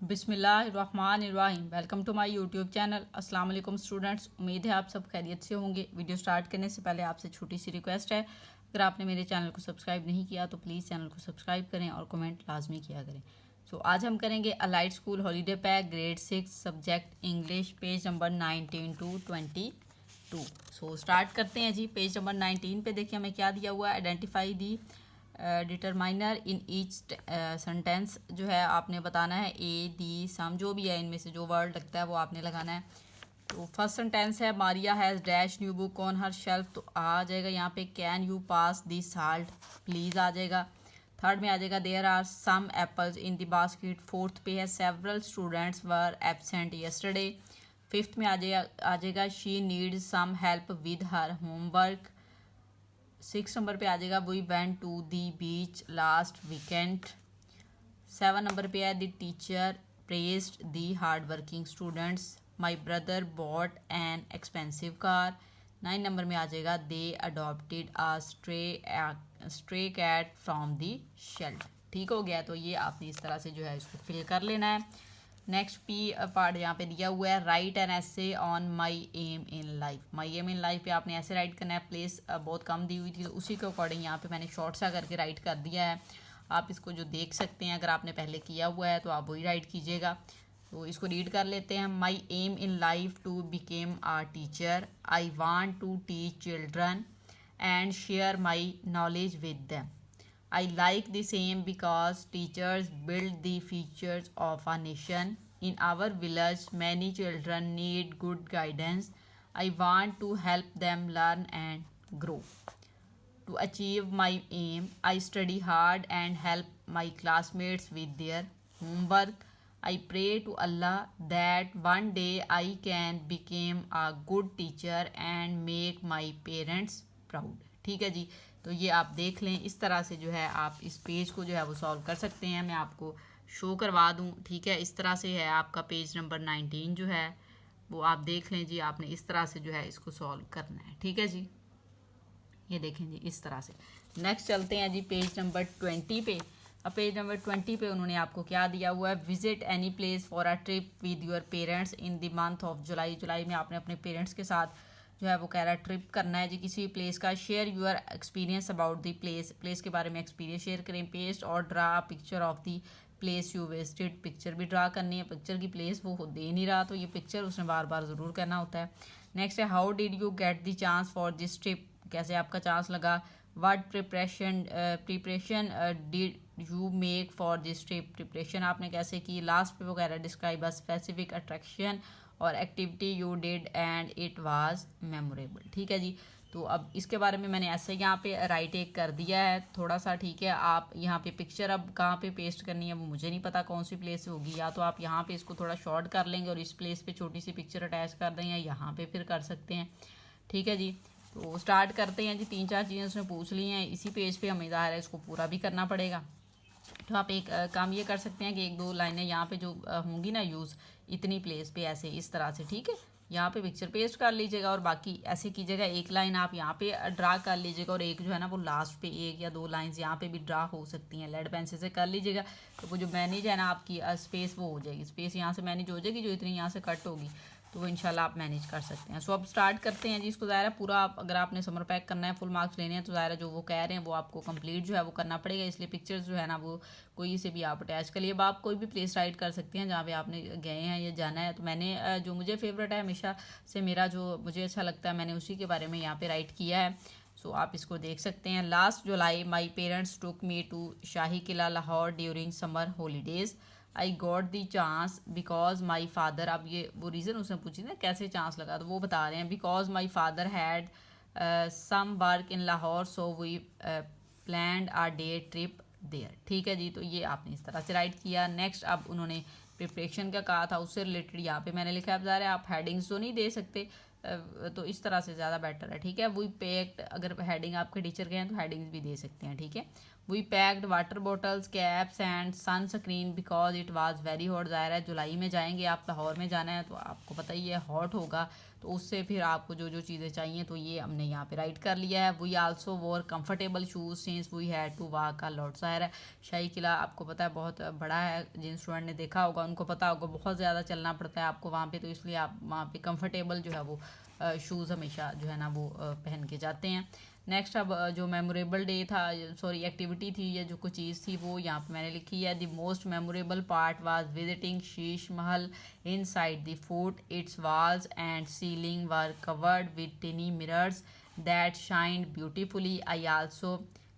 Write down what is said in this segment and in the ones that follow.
बिस्मिल्लाहिर्रहमानिर्रहीम। Welcome to my YouTube channel. अस्सलाम वालेकुम स्टूडेंट्स, उम्मीद है आप सब खैरियत से होंगे। वीडियो स्टार्ट करने से पहले आपसे छोटी सी रिक्वेस्ट है, अगर आपने मेरे चैनल को सब्सक्राइब नहीं किया तो प्लीज़ चैनल को सब्सक्राइब करें और कमेंट लाजमी किया करें। सो आज हम करेंगे Allied school holiday pack grade 6 subject English, page number 19 to 22। So start करते हैं जी। पेज नंबर 19 पे देखिए हमें क्या दिया हुआ है। Identify the determiner in each sentence जो है आपने बताना है। ए दी सम जो भी है इनमें से जो वर्ड लगता है वो आपने लगाना है। तो फर्स्ट सेंटेंस है Maria has dash new book on her shelf, तो आ जाएगा यहाँ पे can you pass the salt please आ जाएगा। थर्ड में आ जाएगा there are some apples in the basket. Fourth पे है several students were absent yesterday. Fifth में आ जाएगा she needs some help with her homework. 6 number पे आ जाएगा we went to the beach last weekend. 7 number पे है the teacher praised the hard working students. My brother bought an expensive car. 9 number में आ जाएगा they adopted a stray cat from the shelter. ठीक हो गया। तो ये आपने इस तरह से जो है इसको फिल कर लेना है। नेक्स्ट पी पार्ट यहाँ पे दिया हुआ है write an essay on my aim in life. My aim in life पे आपने ऐसे राइट करना है। प्लेस बहुत कम दी हुई थी तो उसी के अकॉर्डिंग यहाँ पे मैंने शॉर्ट सा करके राइट कर दिया है। आप इसको जो देख सकते हैं, अगर आपने पहले किया हुआ है तो आप वही राइट कीजिएगा। तो इसको रीड कर लेते हैं। My aim in life to become a teacher. I want to teach children and share my knowledge with them. I like the same because teachers build the futures of a nation. In our village, many children need good guidance. I want to help them learn and grow. To achieve my aim, I study hard and help my classmates with their homework. I pray to Allah that one day I can become a good teacher and make my parents proud. ठीक है जी। तो ये आप देख लें, इस तरह से जो है आप इस पेज को जो है वो सॉल्व कर सकते हैं। मैं आपको शो करवा दूं। ठीक है, इस तरह से है आपका पेज नंबर 19 जो है वो आप देख लें जी। आपने इस तरह से जो है इसको सॉल्व करना है। ठीक है जी, ये देखें जी इस तरह से। नेक्स्ट चलते हैं जी पेज नंबर 20 पे। अब पेज नंबर 20 पे उन्होंने आपको क्या दिया हुआ है। Visit any place for a trip with your parents in the month of July. जुलाई में आपने अपने पेरेंट्स के साथ जो है वो कह रहा है ट्रिप करना है जी किसी भी प्लेस का। Share your experience about the place, place के बारे में एक्सपीरियंस शेयर करें। पेस्ट और draw picture of the place you visited, picture भी ड्रा करनी है। पिक्चर की प्लेस वो दे नहीं रहा तो ये पिक्चर उसने बार बार ज़रूर करना होता है। नेक्स्ट है how did you get the chance for this trip, कैसे आपका चांस लगा। What preparation did you make for this trip, preparation आपने कैसे की। लास्ट पे वो कह रहा है डिस्क्राइब अ स्पेसिफिक अट्रैक्शन और activity you did and it was memorable. ठीक है जी। तो अब इसके बारे में मैंने ऐसे यहाँ पे राइट एक कर दिया है थोड़ा सा। ठीक है, आप यहाँ पे पिक्चर अब कहाँ पे पेस्ट करनी है वो मुझे नहीं पता कौन सी प्लेस होगी। या तो आप यहाँ पे इसको थोड़ा शॉर्ट कर लेंगे और इस प्लेस पे छोटी सी पिक्चर अटैच कर दें, या यहाँ पे फिर कर सकते हैं। ठीक है जी। तो स्टार्ट करते हैं जी। 3-4 चीज़ें उसने पूछ ली हैं इसी पेज पे, हमें ज़ाहिर है इसको पूरा भी करना पड़ेगा। तो आप एक काम ये कर सकते हैं कि 1-2 लाइनें यहाँ पे जो होंगी ना यूज़ इतनी प्लेस पे ऐसे इस तरह से। ठीक है, यहाँ पे पिक्चर पेस्ट कर लीजिएगा और बाकी ऐसे कीजिएगा। एक लाइन आप यहाँ पे ड्रा कर लीजिएगा और एक जो है ना वो लास्ट पे 1 या 2 लाइंस यहाँ पे भी ड्रा हो सकती हैं। लेड पेंसिल से कर लीजिएगा तो वो जो मैनेज है ना आपकी स्पेस वो हो जाएगी। स्पेस यहाँ से मैनेज हो जाएगी, जो इतनी यहाँ से कट होगी तो वो इंशाल्लाह आप मैनेज कर सकते हैं। सो अब स्टार्ट करते हैं जी इसको। ज़ाहिर है पूरा आप अगर आपने समर पैक करना है, फुल मार्क्स लेने हैं तो ज़ाहिर है जो वो कह रहे हैं वो आपको कंप्लीट जो है वो करना पड़ेगा। इसलिए पिक्चर्स जो है ना वो कोई से भी आप अटैच कर लिए। अब आप कोई भी प्लेस राइट कर सकते हैं जहाँ पे आपने गए हैं या जाना है। तो मैंने जो मुझे फेवरेट है हमेशा से, मेरा जो मुझे अच्छा लगता है, मैंने उसी के बारे में यहाँ पे राइट किया है। सो आप इसको देख सकते हैं। Last July my parents took me to Shahi Qila Lahore during summer holidays. I got the chance because my father, अब ये वो रीज़न उसने पूछी ना कैसे चांस लगा, तो वो बता रहे हैं because my father had some work in Lahore so we planned a day trip there. ठीक है जी। तो ये आपने इस तरह से राइट किया। नेक्स्ट अब उन्होंने प्रिपरेशन का कहा था, उससे रिलेटेड यहाँ पे मैंने लिखा है। बता रहे आप हेडिंग्स तो नहीं दे सकते तो इस तरह से ज़्यादा बेटर है। ठीक है, वी पैक्ड, अगर हेडिंग आपके टीचर के हैं तो हेडिंग्स भी दे सकते हैं। ठीक है, we packed water bottles, caps and sunscreen because it was very hot. ज़ाहिर है जुलाई में जाएंगे आप, लाहौर में जाना है तो आपको पता ही है हॉट होगा, तो उससे फिर आपको जो जो चीज़ें चाहिए तो ये हमने यहाँ पे राइट कर लिया है। We also wore comfortable shoes since we had to walk a lot. ज़ाहिर है शाही किला आपको पता है बहुत बड़ा है, जिन स्टूडेंट ने देखा होगा उनको पता होगा बहुत ज़्यादा चलना पड़ता है आपको वहाँ पे, तो इसलिए आप वहाँ पे कंफर्टेबल जो है वो शूज़ हमेशा जो है ना वो पहन के जाते हैं। नेक्स्ट अब जो मेमोरेबल डे था, सॉरी एक्टिविटी थी या जो कुछ चीज़ थी वो यहाँ पे मैंने लिखी है। The most memorable part was visiting Sheesh Mahal inside the fort. Its walls and ceiling were covered with tiny mirrors that shined beautifully. I also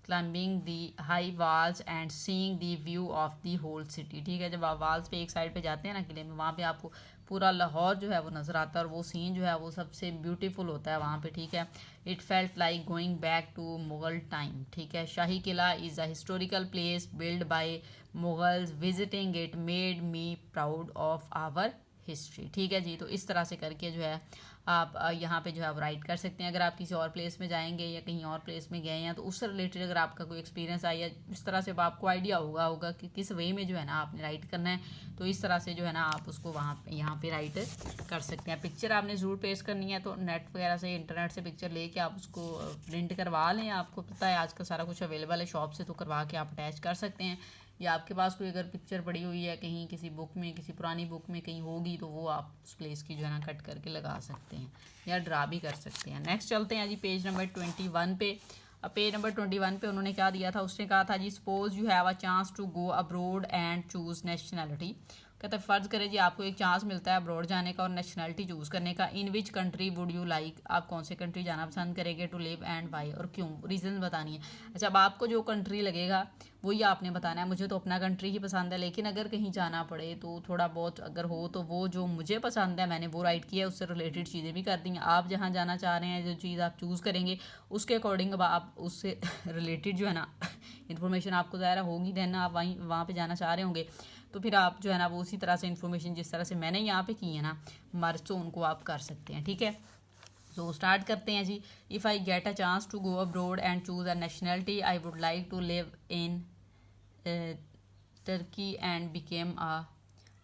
climbing the high walls and seeing the view of the whole city. ठीक है, जब आप walls पे एक side पे जाते हैं ना किले में, वहाँ पे आपको पूरा लाहौर जो है वो नज़र आता है और वो सीन जो है वो सबसे ब्यूटीफुल होता है वहाँ पे। ठीक है, it felt like going back to Mughal time. ठीक है, Shahi Qila is a historical place build by Mughals. Visiting it made me proud of our history. ठीक है जी, तो इस तरह से करके जो है आप यहाँ पे जो है आप राइट कर सकते हैं। अगर आप किसी और प्लेस में जाएंगे या कहीं और प्लेस में गए हैं तो उससे रिलेटेड अगर आपका कोई एक्सपीरियंस आया या इस तरह से आपको आइडिया होगा कि किस वे में जो है ना आपने राइट करना है, तो इस तरह से जो है ना आप उसको वहाँ पे यहाँ पे राइट कर सकते हैं। पिक्चर आपने ज़रूर पेस्ट करनी है, तो नेट वगैरह से इंटरनेट से पिक्चर लेके आप उसको प्रिंट करवा लें। आपको पता है आजकल सारा कुछ अवेलेबल है शॉप से, तो करवा के आप अटैच कर सकते हैं। या आपके पास कोई अगर पिक्चर पड़ी हुई है कहीं किसी बुक में, किसी पुरानी बुक में कहीं होगी, तो वो आप उस प्लेस की जो है ना कट करके लगा सकते हैं या ड्रा भी कर सकते हैं। नेक्स्ट चलते हैं जी पेज नंबर 21 पे। अब पेज नंबर 21 पे उन्होंने क्या दिया था, उसने कहा था जी suppose you have a chance to go abroad and choose nationality. कहता है फ़र्ज़ करें जी आपको एक चांस मिलता है अब्रॉड जाने का और नेशनैलिटी चूज़ करने का। In which country would you like, आप कौन से कंट्री जाना पसंद करेंगे टू लिव एंड वाई, और क्यों, रीज़न बतानी है। अच्छा, अब आपको जो कंट्री लगेगा वही आपने बताना है। मुझे तो अपना कंट्री ही पसंद है, लेकिन अगर कहीं जाना पड़े तो थोड़ा बहुत अगर हो तो वो जो मुझे पसंद है मैंने वो राइट किया है, उससे रिलेटेड चीज़ें भी कर दी हैं। आप जहाँ जाना चाह रहे हैं जो चीज़ आप चूज़ करेंगे उसके अकॉर्डिंग अब आप उससे रिलेटेड जो है ना इन्फॉर्मेशन आपको ज़ाहिर होगी, देन आप वहाँ पे जाना चाह रहे होंगे, तो फिर आप जो है ना वो उसी तरह से इन्फॉर्मेशन जिस तरह से मैंने यहाँ पे की है ना मर्ज, तो उनको आप कर सकते हैं। ठीक है, तो स्टार्ट करते हैं जी। If I get a chance to go abroad and choose a nationality I would like to live in Turkey and become a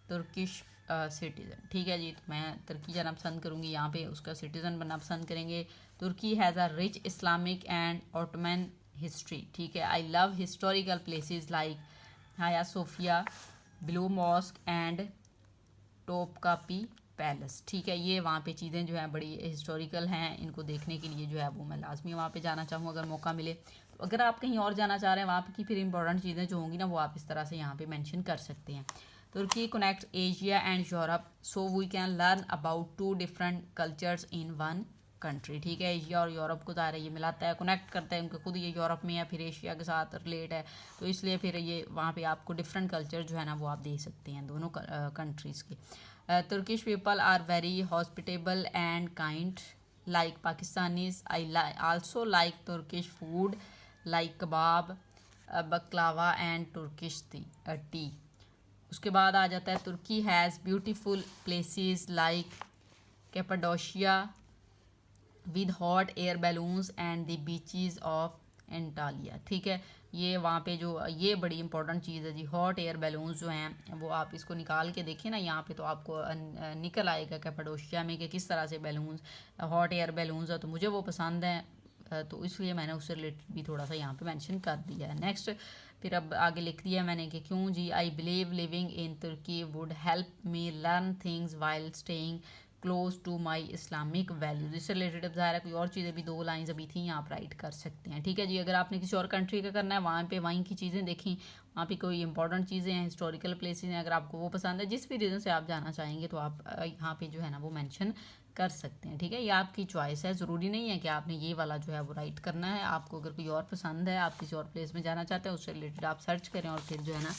Turkish citizen. ठीक है जी, तो मैं तुर्की जाना पसंद करूँगी, यहाँ पे उसका सिटीज़न बनना पसंद करेंगे। Turkey has a rich Islamic and Ottoman history. ठीक है, I love historical places like Hagia Sophia, Blue Mosque and Topkapi Palace. ठीक है, ये वहाँ पे चीज़ें जो हैं बड़ी हिस्टोरिकल हैं, इनको देखने के लिए जो है वो मैं लाजमी वहाँ पे जाना चाहूँ अगर मौका मिले। तो अगर आप कहीं और जाना चाह रहे हैं वहाँ पे की फिर इंपॉर्टेंट चीज़ें जो होंगी ना वो आप इस तरह से यहाँ पे मेंशन कर सकते हैं। Turkey connect Asia and Europe so we can learn about 2 different cultures in 1 country. ठीक है, एशिया और यूरोप को ज़ाहिर है ये मिलाता है, कनेक्ट करता है, उनके खुद ये यूरोप में है फिर एशिया के साथ रिलेट है, तो इसलिए फिर ये वहाँ पे आपको डिफरेंट कल्चर जो है ना वो आप दे सकते हैं दोनों कंट्रीज़ के। Turkish people are very hospitable and kind like Pakistanis. I also like Turkish food like kebab, baklava and Turkish tea. उसके बाद आ जाता है Turkey has beautiful places like Cappadocia with hot air balloons and the beaches of Antalya. ठीक है, ये वहाँ पे जो ये बड़ी इंपॉर्टेंट चीज़ है जी, हॉट एयर बैलून्स जो हैं वो आप इसको निकाल के देखें ना यहाँ पे तो आपको निकल आएगा कैपाडोशिया में कि किस तरह से बैलून्स हॉट एयर बैलून्स है, तो मुझे वो पसंद है, तो इसलिए मैंने उससे रिलेटेड भी थोड़ा सा यहाँ पे मेंशन कर दिया है। नेक्स्ट फिर अब आगे लिख दिया मैंने कि क्यों जी, I believe living in Turkey would help me learn things while staying close to my Islamic values. इससे रिलेटेड अब ज़ाहिर है कोई और चीज़ें भी 2 लाइन्स अभी थी आप राइट कर सकते हैं। ठीक है जी, अगर आपने किसी और कंट्री का करना है वहाँ पे वहीं की चीज़ें देखी, वहाँ पे कोई इंपॉर्टेंट चीज़ें हैं, हिस्टोरिकल प्लेसेस हैं, अगर आपको वो पसंद है जिस भी रीज़न से आप जाना चाहेंगे तो आप यहाँ पे जो है ना वो मेंशन कर सकते हैं। ठीक है, ये आपकी चॉइस है, ज़रूरी नहीं है कि आपने ये वाला जो है वो राइट करना है। आपको अगर कोई और पसंद है, आप किसी और प्लेस में जाना चाहते हैं, उससे रिलेटेड आप सर्च करें और फिर जो है ना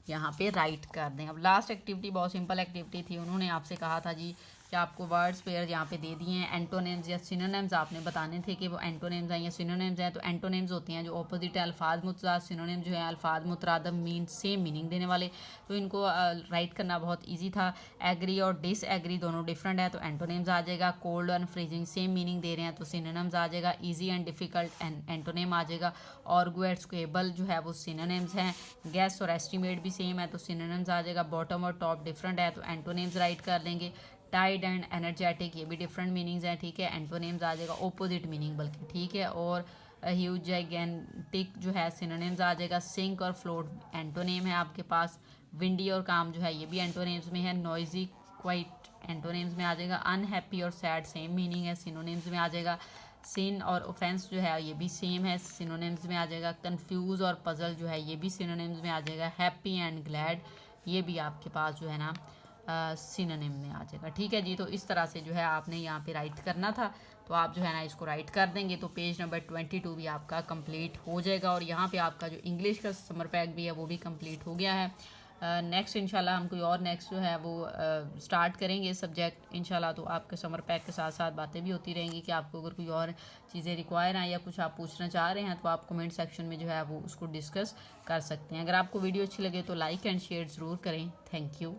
यहाँ पे राइट कर दें। अब लास्ट एक्टिविटी बहुत सिंपल एक्टिविटी थी, उन्होंने आपसे कहा था जी कि आपको वर्ड्स पेयर यहाँ पे दे दिए हैं। एंटोनिम्स या सिनोनिम्स आपने बताने थे कि वो एंटोनिम्स हैं या सिनोनिम्स हैं। तो एंटोनिम्स होती हैं जो ऑपोजिट है अल्फाज मुतज़ाद, सिनोनिम जो है अल्फाज मुतरादम मीन सेम मीनिंग देने वाले। तो इनको राइट करना बहुत ईजी था। एग्री और डिस एग्री दोनों डिफरेंट है तो एंटोनिम्स आ जाएगा। Cold and freezing same meaning दे रहे हैं तो सिनोनिम्स आ जाएगा। ईजी एंड डिफ़िकल्ट एंटोनिम आ जाएगा। ऑर्गुएट स्क्वेबल जो है वो सिनोनिम्स हैं। गैस और एस्टिमेट भी सेम है तो सिनोनिम्स आ जाएगा। बॉटम और टॉप डिफरेंट है तो एंटोनिम्स राइट कर लेंगे। टाइड एंड एनर्जेटिक ये भी डिफरेंट मीनिंग्स हैं, ठीक है। एंटोनिम्स आ जाएगा ओपोजिट मीनिंग बल्कि, ठीक है। और ह्यूज जाइगेंटिक जो है सिनोनिम्स आ जाएगा। सिंक और फ्लोट एंटोनिम है आपके पास। विंडी और काम जो है ये भी एंटोनिम्स में है। नॉइजी क्वाइट एंटोनिम्स में आ जाएगा। अनहैप्पी और सैड सेम मीनिंग है, सिनोनिम्स में आ जाएगा। सिन और ऑफेंस जो है ये भी सेम है, सिनोनिम्स में आ जाएगा। कंफ्यूज और पजल जो है ये भी सिनोनिम्स में आ जाएगा। हैप्पी एंड ग्लैड ये भी आपके पास जो है ना सिनोनिम में आ जाएगा, ठीक है जी। तो इस तरह से जो है आपने यहाँ पे राइट करना था, तो आप जो है ना इसको राइट कर देंगे तो पेज नंबर 22 भी आपका कंप्लीट हो जाएगा। और यहाँ पे आपका जो इंग्लिश का समर पैक भी है वो भी कंप्लीट हो गया है। नेक्स्ट इंशाल्लाह हम कोई और नेक्स्ट जो है वो स्टार्ट करेंगे सब्जेक्ट इंशाल्लाह। तो आपके समर पैक के साथ साथ बातें भी होती रहेंगी कि आपको अगर कोई और चीज़ें रिक्वायर हैं या कुछ आप पूछना चाह रहे हैं तो आप कमेंट सेक्शन में जो है वो उसको डिस्कस कर सकते हैं। अगर आपको वीडियो अच्छी लगे तो लाइक एंड शेयर ज़रूर करें। Thank you.